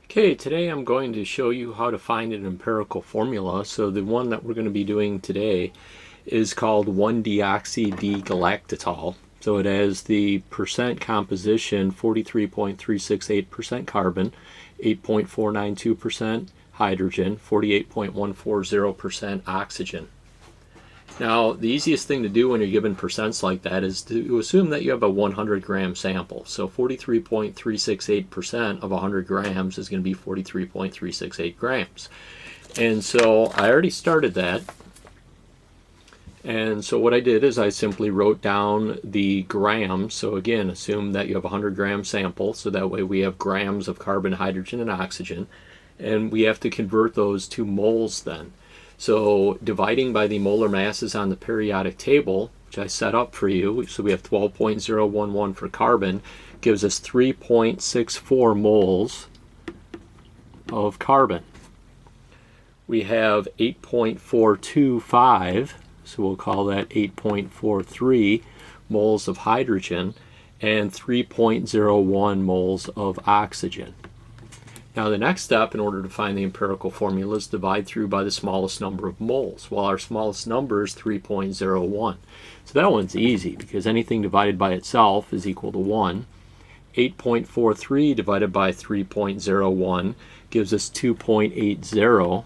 Okay, today I'm going to show you how to find an empirical formula. So the one that we're going to be doing today is called 1-deoxy-D-galactitol. So it has the percent composition 43.368% carbon, 8.492% hydrogen, 48.140% oxygen. Now, the easiest thing to do when you're given percents like that is to assume that you have a 100 gram sample. So 43.368% of 100 grams is going to be 43.368 grams. And so I already started that. And so what I did is I simply wrote down the grams. So again, assume that you have a 100 gram sample. So that way we have grams of carbon, hydrogen, and oxygen. And we have to convert those to moles then. So dividing by the molar masses on the periodic table, which I set up for you, so we have 12.011 for carbon, gives us 3.64 moles of carbon. We have 8.425, so we'll call that 8.43 moles of hydrogen, and 3.01 moles of oxygen. Now the next step in order to find the empirical formula is divide through by the smallest number of moles. Well, our smallest number is 3.01. So that one's easy because anything divided by itself is equal to 1. 8.43 divided by 3.01 gives us 2.80.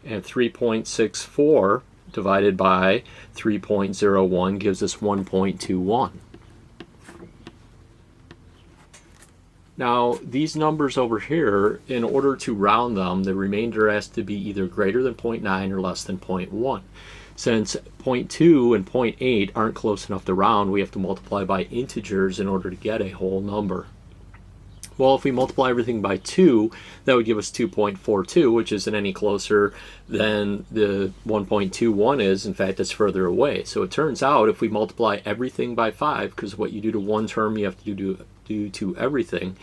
And 3.64 divided by 3.01 gives us 1.21. Now, these numbers over here, in order to round them, the remainder has to be either greater than 0.9 or less than 0.1. Since 0.2 and 0.8 aren't close enough to round, we have to multiply by integers in order to get a whole number. Well, if we multiply everything by 2, that would give us 2.42, which isn't any closer than the 1.21 is. In fact, it's further away. So it turns out if we multiply everything by 5, because what you do to one term you have to do to everything,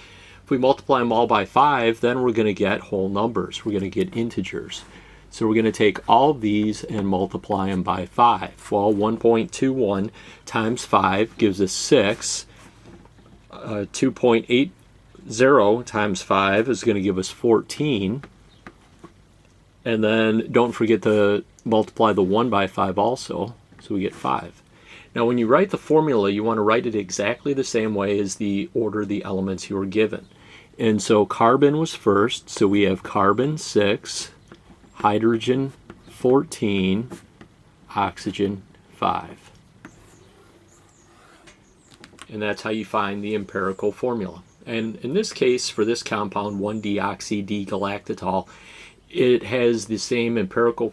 if we multiply them all by 5, then we're going to get whole numbers. We're going to get integers. So we're going to take all these and multiply them by 5. Well, 1.21 times 5 gives us 6. 2.80 times 5 is going to give us 14. And then don't forget to multiply the 1 by 5 also, so we get 5. Now when you write the formula, you want to write it exactly the same way as the order of the elements you were given. And so carbon was first, so we have carbon 6, hydrogen 14, oxygen 5. And that's how you find the empirical formula. And in this case, for this compound, 1-deoxy-D-galactitol, it has the same empirical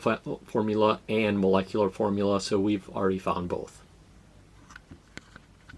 formula and molecular formula, so we've already found both.